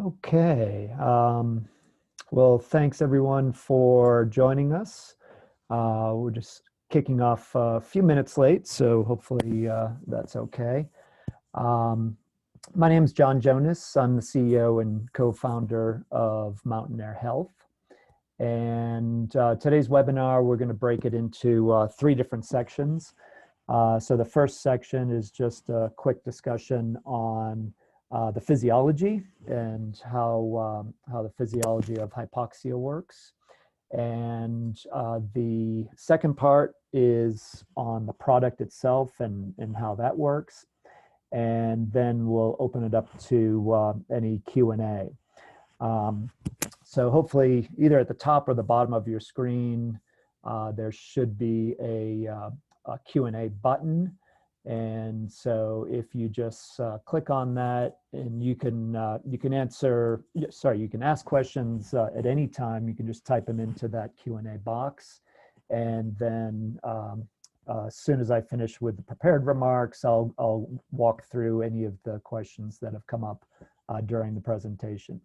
Okay. Well, thanks everyone for joining us. We're just kicking off a few minutes late, so hopefully that's okay. Um, my name is John Jonas. I'm the CEO and co-founder of MountainAir Health. And today's webinar, we're going to break it into three different sections. So the first section is just a quick discussion on the physiology and how the physiology of hypoxia works. And the second part is on the product itself and how that works. And then we'll open it up to any Q&A. So hopefully either at the top or the bottom of your screen, there should be a Q&A button. And so if you just click on that, and you can ask questions at any time. You can just type them into that Q&A box. And then as soon as I finish with the prepared remarks, I'll walk through any of the questions that have come up during the presentation.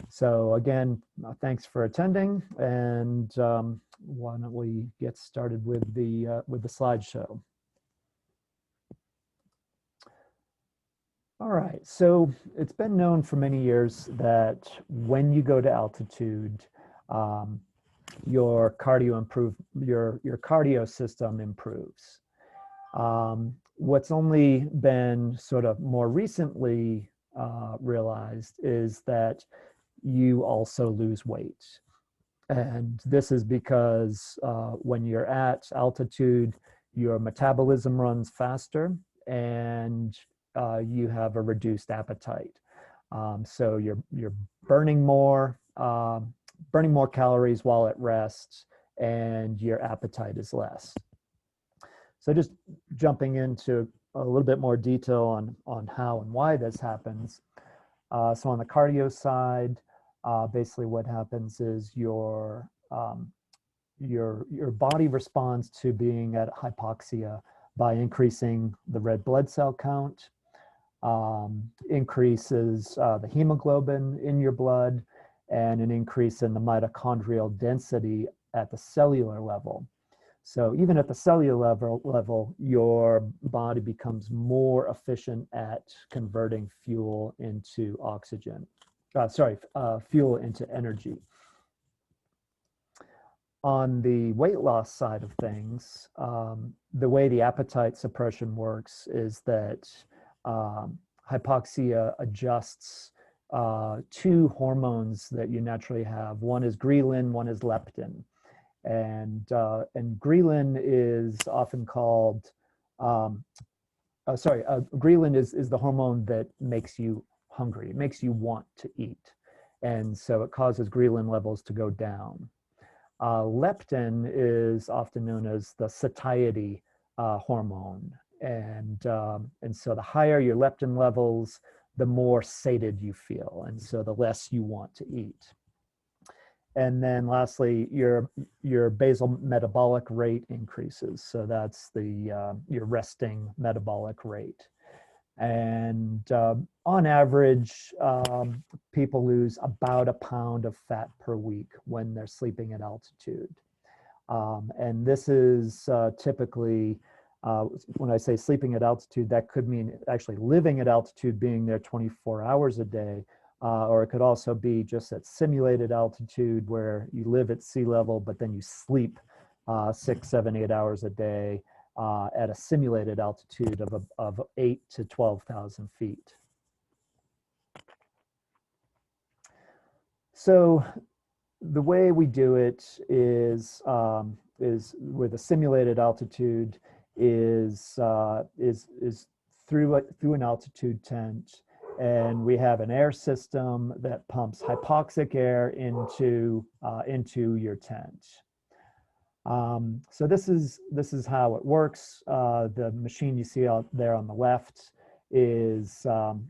So again, thanks for attending, and why don't we get started with the slideshow. All right, so it's been known for many years that when you go to altitude, your cardio system improves. What's only been sort of more recently realized is that you also lose weight. And this is because when you're at altitude, your metabolism runs faster and you have a reduced appetite. So you're burning more calories while at rest, and your appetite is less. So just jumping into a little bit more detail on how and why this happens. So on the cardio side, basically what happens is your body responds to being at hypoxia by increasing the red blood cell count, increases the hemoglobin in your blood, and an increase in the mitochondrial density at the cellular level. So even at the cellular level, your body becomes more efficient at converting fuel into oxygen. Fuel into energy. On the weight loss side of things, the way the appetite suppression works is that hypoxia adjusts two hormones that you naturally have. One is ghrelin, one is leptin. And ghrelin is often called, ghrelin is the hormone that makes you hungry. It makes you want to eat. And so it causes ghrelin levels to go down. Leptin is often known as the satiety hormone. And so the higher your leptin levels, the more sated you feel. And so the less you want to eat. And then lastly, your basal metabolic rate increases. So that's your resting metabolic rate. And on average, people lose about 1 pound of fat per week when they're sleeping at altitude. And this is typically, when I say sleeping at altitude, that could mean actually living at altitude, being there 24 hours a day. Or it could also be just at simulated altitude where you live at sea level, but then you sleep 6, 7, 8 hours a day at a simulated altitude of 8 to 12,000 feet. So the way we do it is with a simulated altitude is through an altitude tent. And we have an air system that pumps hypoxic air into your tent. So this is how it works. The machine you see out there on the left is the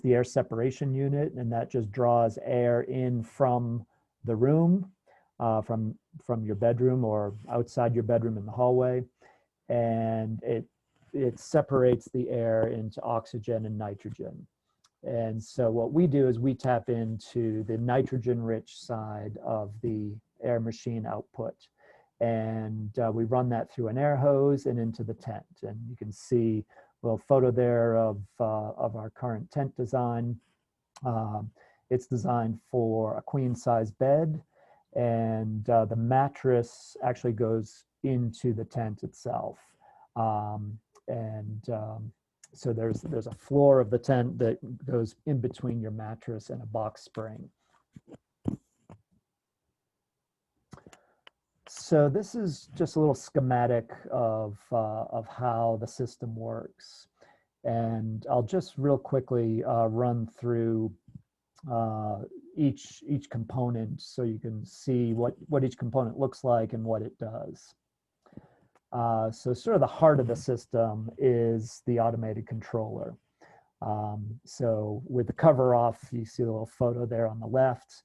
air separation unit, and that just draws air in from the room, from your bedroom or outside your bedroom in the hallway, and it separates the air into oxygen and nitrogen. And so what we do is we tap into the nitrogen-rich side of the air machine output. And we run that through an air hose and into the tent. And you can see a little photo there of our current tent design. It's designed for a queen-size bed, and the mattress actually goes into the tent itself. So there's a floor of the tent that goes in between your mattress and a box spring. So this is just a little schematic of how the system works. And I'll just real quickly run through each component so you can see what each component looks like and what it does. So sort of the heart of the system is the automated controller. So with the cover off, you see a little photo there on the left.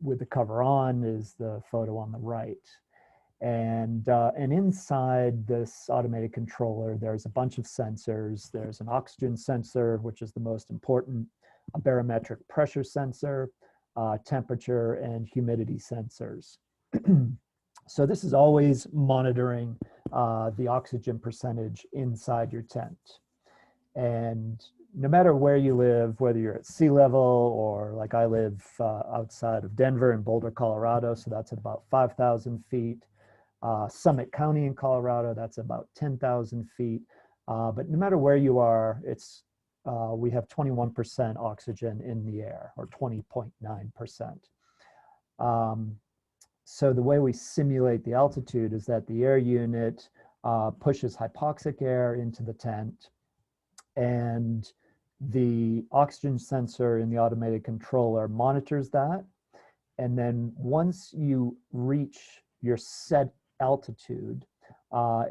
With the cover on is the photo on the right. And inside this automated controller, there's a bunch of sensors. There's an oxygen sensor, which is the most important, a barometric pressure sensor, temperature, and humidity sensors. So this is always monitoring the oxygen percentage inside your tent. And no matter where you live, whether you're at sea level or like I live outside of Denver in Boulder, Colorado, so that's at about 5,000 feet. Summit County in Colorado, that's about 10,000 feet. But no matter where you are, we have 21% oxygen in the air, or 20.9%. So the way we simulate the altitude is that the air unit pushes hypoxic air into the tent, and the oxygen sensor in the automated controller monitors that. And then once you reach your set altitude,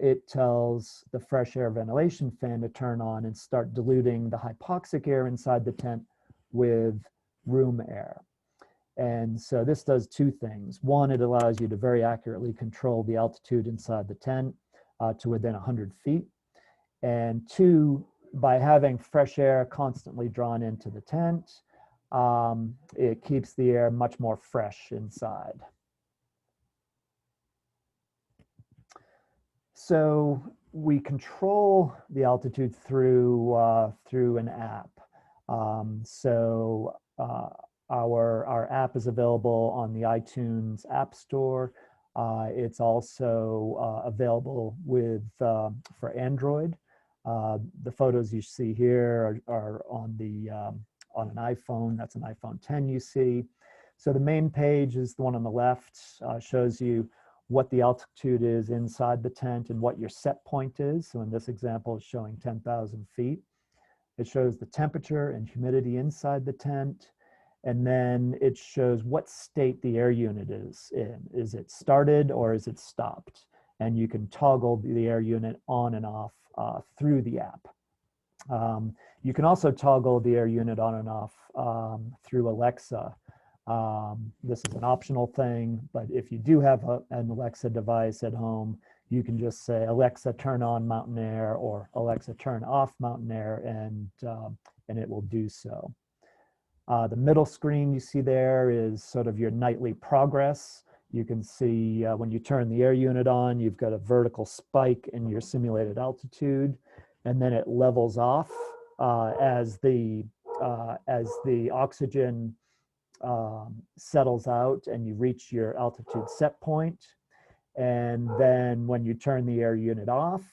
it tells the fresh air ventilation fan to turn on and start diluting the hypoxic air inside the tent with room air. And so this does two things. One, it allows you to very accurately control the altitude inside the tent to within 100 feet. And two, by having fresh air constantly drawn into the tent, it keeps the air much more fresh inside. So we control the altitude through an app. Our app is available on the iTunes App Store. It's also available for Android. The photos you see here are on an iPhone. That's an iPhone 10 you see. So the main page is the one on the left, shows you what the altitude is inside the tent and what your set point is. So in this example, it's showing 10,000 feet. It shows the temperature and humidity inside the tent. And then it shows what state the air unit is in. Is it started or is it stopped? And you can toggle the air unit on and off through the app. You can also toggle the air unit on and off through Alexa. This is an optional thing, but if you do have an Alexa device at home, you can just say, Alexa, turn on MountainAir, or Alexa, turn off MountainAir, and it will do so. The middle screen you see there is sort of your nightly progress. You can see when you turn the air unit on, you've got a vertical spike in your simulated altitude, and then it levels off as the oxygen settles out and you reach your altitude set point. And then when you turn the air unit off,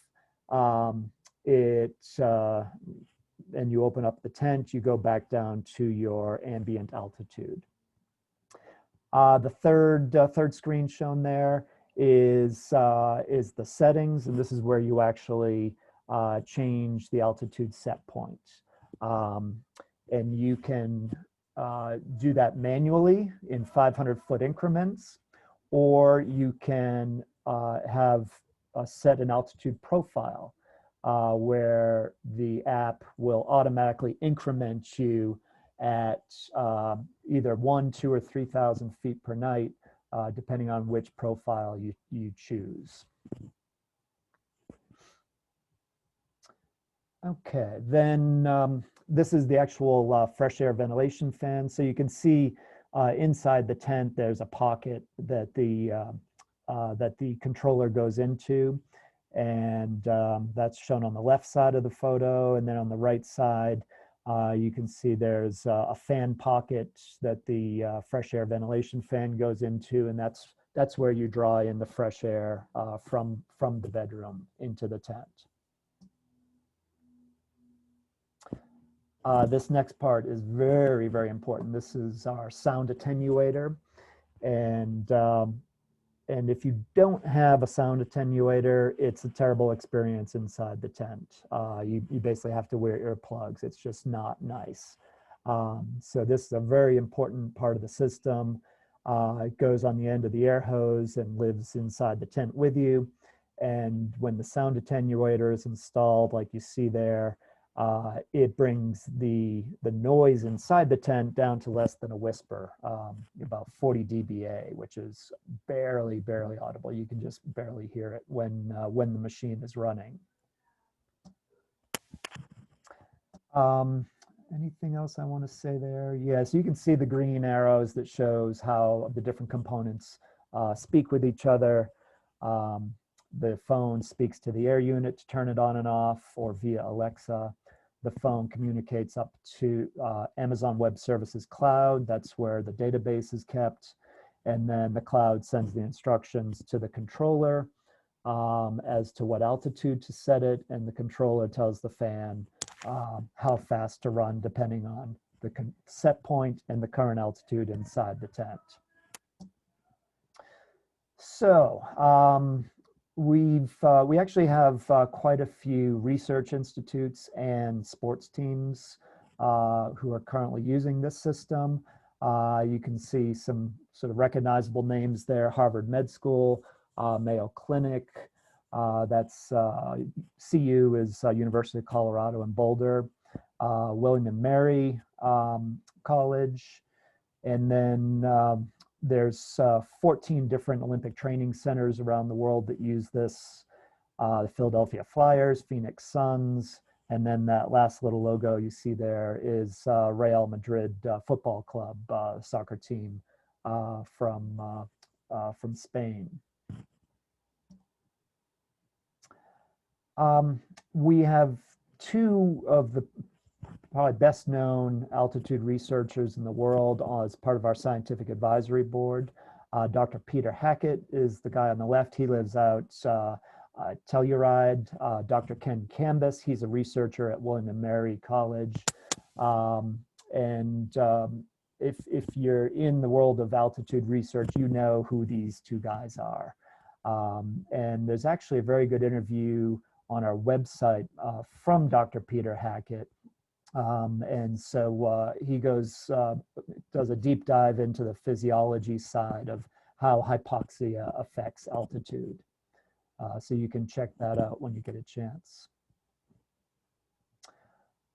and you open up the tent, you go back down to your ambient altitude. The third screen shown there is the settings, and this is where you actually change the altitude set point. And you can do that manually in 500-foot increments, or you can set an altitude profile where the app will automatically increment you at either 1, 2, or 3,000 feet per night, depending on which profile you choose. Okay, then this is the actual fresh air ventilation fan. So you can see inside the tent, there's a pocket that the controller goes into, and that's shown on the left side of the photo. And then on the right side, you can see there's a fan pocket that the fresh air ventilation fan goes into, and that's where you draw in the fresh air from the bedroom into the tent. This next part is very, very important. This is our sound attenuator. And if you don't have a sound attenuator, it's a terrible experience inside the tent. You basically have to wear earplugs. It's just not nice. So this is a very important part of the system. It goes on the end of the air hose and lives inside the tent with you. And when the sound attenuator is installed, like you see there, it brings the noise inside the tent down to less than a whisper, about 40 dBA, which is barely audible. You can just barely hear it when the machine is running. Anything else I want to say there? Yes, you can see the green arrows that shows how the different components speak with each other. The phone speaks to the air unit to turn it on and off, or via Alexa. The phone communicates up to Amazon Web Services cloud. That's where the database is kept. And then the cloud sends the instructions to the controller as to what altitude to set it. And the controller tells the fan how fast to run depending on the set point and the current altitude inside the tent. So, we actually have quite a few research institutes and sports teams who are currently using this system. You can see some sort of recognizable names there: Harvard Med School, Mayo Clinic. That's CU is University of Colorado in Boulder, William and Mary College, and then there's 14 different Olympic training centers around the world that use this. The Philadelphia Flyers, Phoenix Suns, and then that last little logo you see there is Real Madrid Football Club, soccer team from Spain. We have two of the probably best known altitude researchers in the world as part of our scientific advisory board. Dr. Peter Hackett is the guy on the left. He lives out Telluride. Dr. Ken Cambus, he's a researcher at William and Mary College. If you're in the world of altitude research, you know who these two guys are. And there's actually a very good interview on our website from Dr. Peter Hackett. And so he does a deep dive into the physiology side of how hypoxia affects altitude. So you can check that out when you get a chance.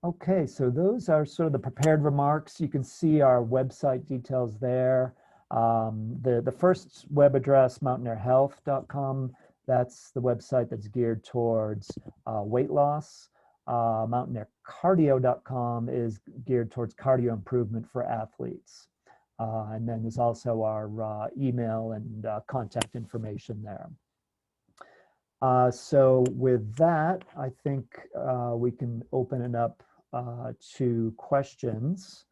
Okay, so those are sort of the prepared remarks. You can see our website details there. The first web address, MountainAirHealth.com, that's the website that's geared towards weight loss. MountainAirCardio.com is geared towards cardio improvement for athletes. And then there's also our email and contact information there. So with that, I think we can open it up to questions.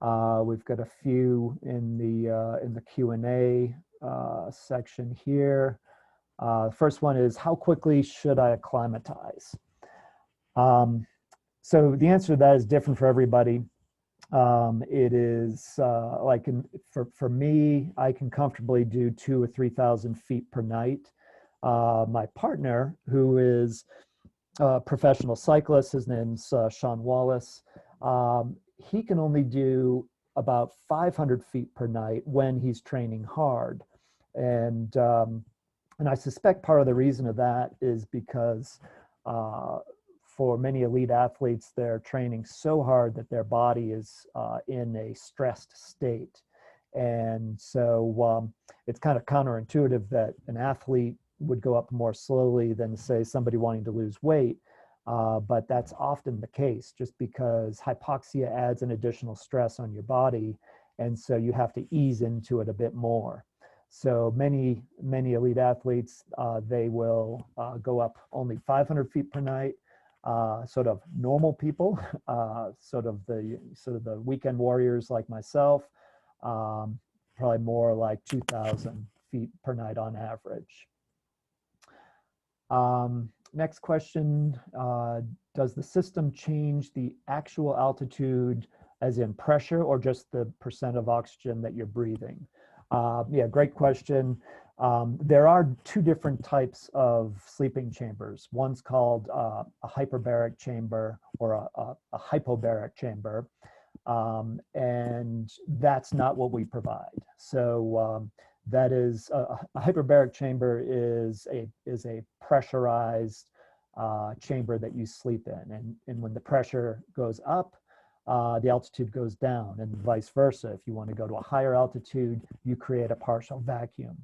We've got a few in the Q&A section here. The first one is, how quickly should I acclimatize? So the answer to that is different for everybody. It is like for me, I can comfortably do 2,000 or 3,000 feet per night. My partner, who is a professional cyclist, his name's Sean Wallace, he can only do about 500 feet per night when he's training hard. And I suspect part of the reason of that is because for many elite athletes, they're training so hard that their body is in a stressed state. And so it's kind of counterintuitive that an athlete would go up more slowly than, say, somebody wanting to lose weight. But that's often the case just because hypoxia adds an additional stress on your body. And so you have to ease into it a bit more. So many elite athletes, they will go up only 500 feet per night. Sort of normal people, sort of the weekend warriors like myself, probably more like 2,000 feet per night on average. Next question, does the system change the actual altitude as in pressure or just the percent of oxygen that you're breathing? Yeah, great question. There are two different types of sleeping chambers. One's called a hyperbaric chamber or a hypobaric chamber, and that's not what we provide. So that is a hyperbaric chamber is a pressurized chamber that you sleep in, and when the pressure goes up, the altitude goes down, and vice versa. If you want to go to a higher altitude, you create a partial vacuum.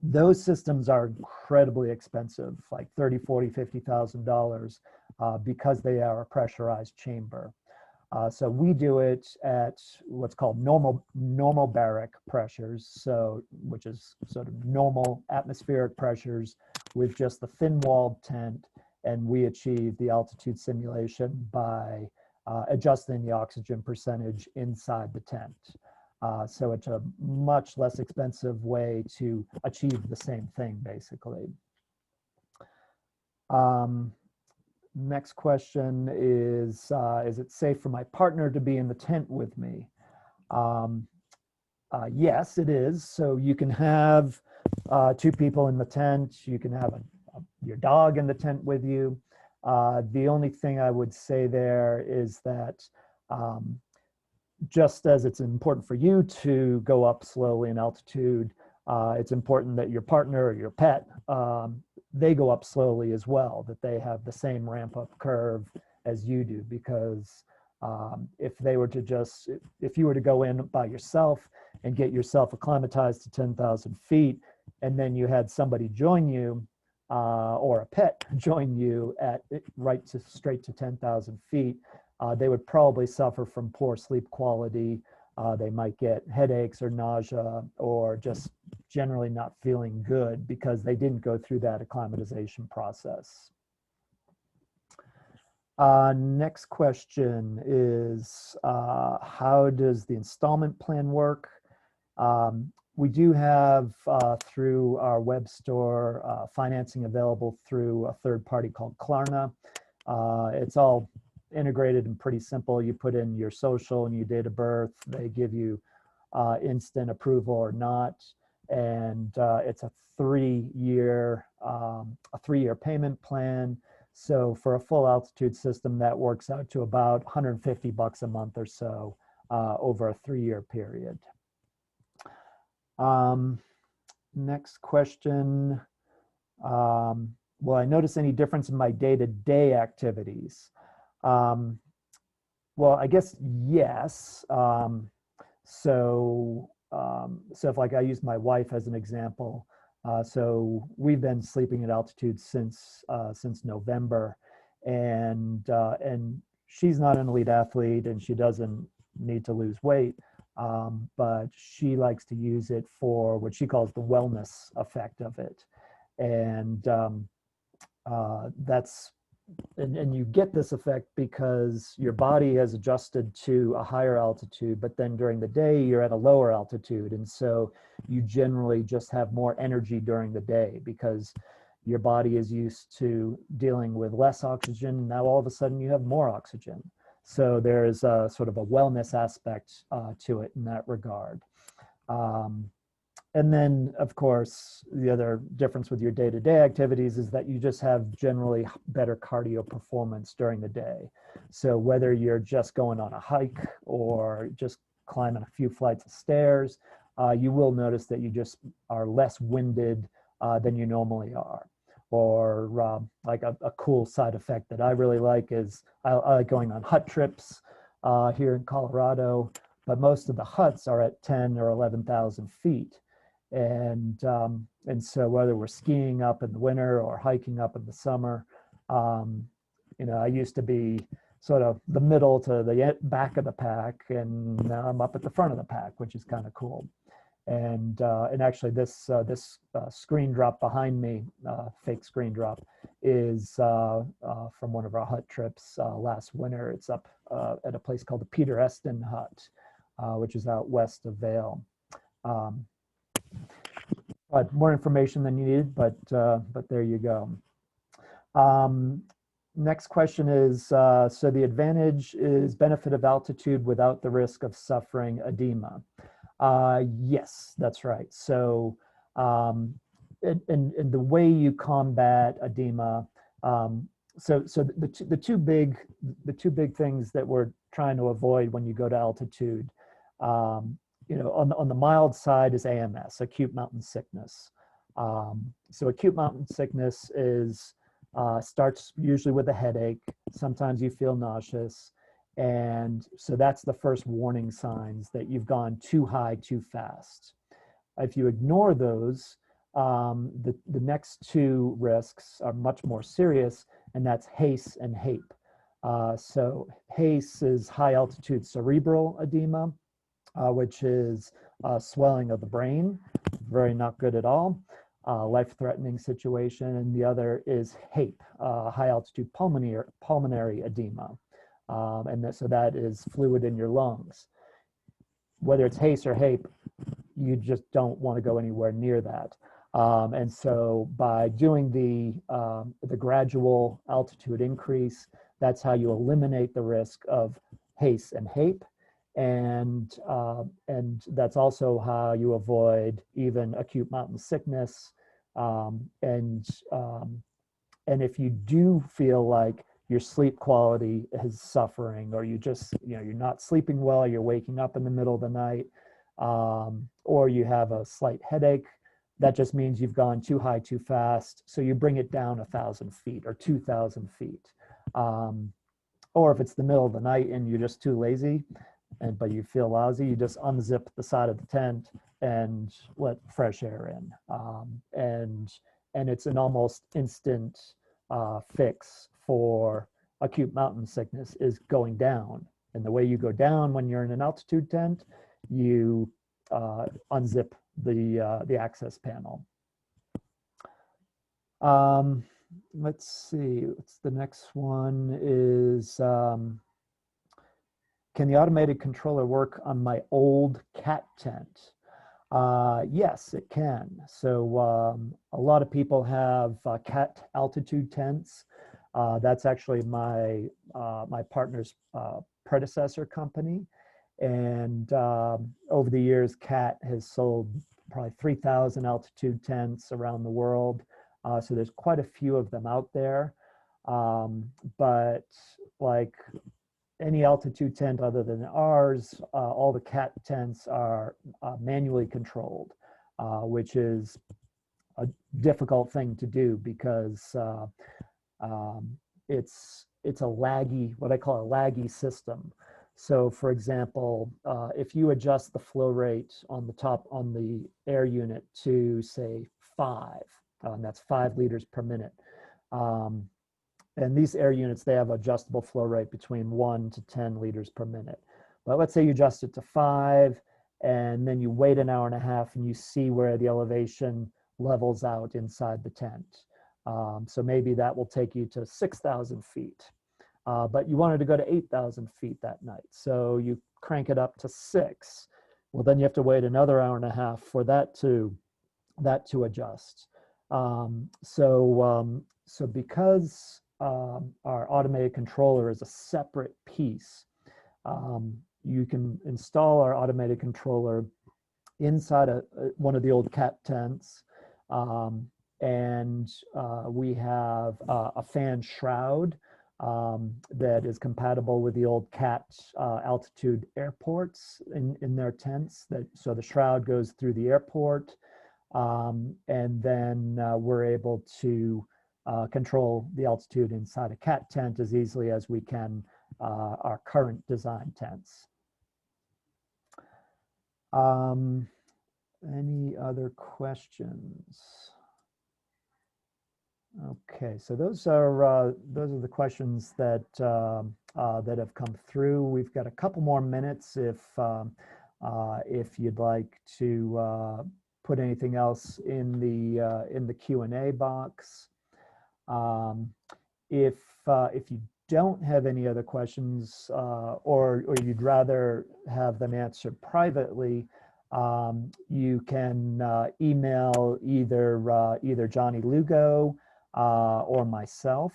Those systems are incredibly expensive, like $30,000, $40,000, $50,000, because they are a pressurized chamber. So we do it at what's called normal baric pressures, so which is sort of normal atmospheric pressures with just the thin-walled tent, and we achieve the altitude simulation by adjusting the oxygen percentage inside the tent. So it's a much less expensive way to achieve the same thing, basically. Next question is it safe for my partner to be in the tent with me? Yes, it is. So you can have two people in the tent. You can have your dog in the tent with you. The only thing I would say there is that just as it's important for you to go up slowly in altitude, it's important that your partner or your pet, they go up slowly as well, that they have the same ramp up curve as you do, because if you were to go in by yourself and get yourself acclimatized to 10,000 feet, and then you had somebody join you, or a pet join you at straight to 10,000 feet, they would probably suffer from poor sleep quality. They might get headaches or nausea, or just generally not feeling good because they didn't go through that acclimatization process. Next question is, how does the installment plan work? We do have, through our web store, financing available through a third party called Klarna. It's all integrated and pretty simple. You put in your social and your date of birth. They give you instant approval or not. And it's a three-year payment plan. So for a full altitude system, that works out to about $150 a month or so over a 3-year period. Next question. Will I notice any difference in my day-to-day activities? Well, I guess yes. So if, like, I use my wife as an example, so we've been sleeping at altitude since November, and she's not an elite athlete and she doesn't need to lose weight, but she likes to use it for what she calls the wellness effect of it, and and you get this effect because your body has adjusted to a higher altitude, but then during the day you're at a lower altitude, and so you generally just have more energy during the day because your body is used to dealing with less oxygen. Now all of a sudden you have more oxygen. So there's a sort of a wellness aspect to it in that regard. And then, of course, the other difference with your day-to-day activities is that you just have generally better cardio performance during the day. So whether you're just going on a hike or just climbing a few flights of stairs, you will notice that you just are less winded than you normally are. Or like a cool side effect that I really like is I like going on hut trips here in Colorado, but most of the huts are at 10 or 11,000 feet. And so whether we're skiing up in the winter or hiking up in the summer, You know, I used to be sort of the middle to the back of the pack, and now I'm up at the front of the pack, which is kind of cool. And actually, this screen drop behind me, fake screen drop, is from one of our hut trips last winter. It's up at a place called the Peter Eston Hut, which is out west of Vail. But more information than you needed, but there you go. Next question is, so the advantage is benefit of altitude without the risk of suffering edema. Yes, that's right. So, and the way you combat edema, so the two big things that we're trying to avoid when you go to altitude, you know, on the mild side is AMS, acute mountain sickness. So acute mountain sickness is starts usually with a headache. Sometimes you feel nauseous. And so that's the first warning signs that you've gone too high, too fast. If you ignore those, the next two risks are much more serious, and that's HACE and HAPE. So HACE is high altitude cerebral edema, which is swelling of the brain, very not good at all. Life-threatening situation, and the other is HAPE, high altitude pulmonary edema. So that is fluid in your lungs. Whether it's HACE or HAPE, you just don't want to go anywhere near that. And so by doing the gradual altitude increase, that's how you eliminate the risk of HACE and HAPE. And that's also how you avoid even acute mountain sickness. And if you do feel like your sleep quality is suffering, or you just, you know, you're not sleeping well, you're waking up in the middle of the night, or you have a slight headache, that just means you've gone too high, too fast. So you bring it down 1,000 feet or 2,000 feet. Or if it's the middle of the night and you're just too lazy, but you feel lousy, you just unzip the side of the tent and let fresh air in. And it's an almost instant fix for acute mountain sickness is going down. And the way you go down when you're in an altitude tent, you unzip the access panel. Let's see, what's the next one is, can the automated controller work on my old cat tent? Yes, it can. So a lot of people have cat altitude tents. That's actually my partner's predecessor company. And over the years, CAT has sold probably 3,000 altitude tents around the world. So there's quite a few of them out there. But like any altitude tent other than ours, all the CAT tents are manually controlled, which is a difficult thing to do because it's a laggy, what I call a laggy system. So for example, if you adjust the flow rate on the top, on the air unit to say 5, that's 5 liters per minute. And these air units, they have adjustable flow rate between 1 to 10 liters per minute. But let's say you adjust it to 5, and then you wait an hour and a half and you see where the elevation levels out inside the tent. So maybe that will take you to 6,000 feet. But you wanted to go to 8,000 feet that night. So you crank it up to 6. Well, then you have to wait another hour and a half for that to adjust. So because our automated controller is a separate piece, you can install our automated controller inside one of the old CAT tents. And we have a fan shroud that is compatible with the old CAT altitude airports in their tents. So the shroud goes through the airport, and then we're able to control the altitude inside a CAT tent as easily as we can our current design tents. Any other questions? Okay, so those are the questions that that have come through. We've got a couple more minutes if you'd like to put anything else in the Q&A box. Um, if you don't have any other questions or you'd rather have them answered privately, you can email either Johnny Lugo or myself,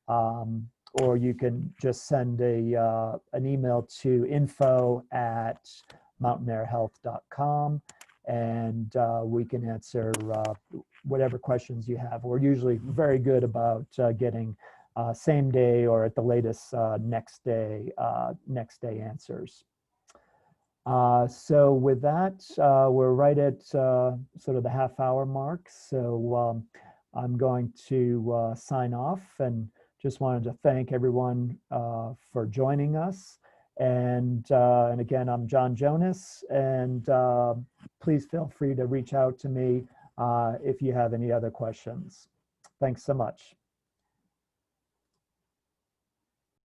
or you can just send an email to info@mountainairhealth.com, and we can answer whatever questions you have. We're usually very good about getting same day or at the latest next day answers. So with that, we're right at sort of the half-hour mark. So I'm going to sign off, and just wanted to thank everyone for joining us. And again, I'm John Jonas, and please feel free to reach out to me if you have any other questions. Thanks so much.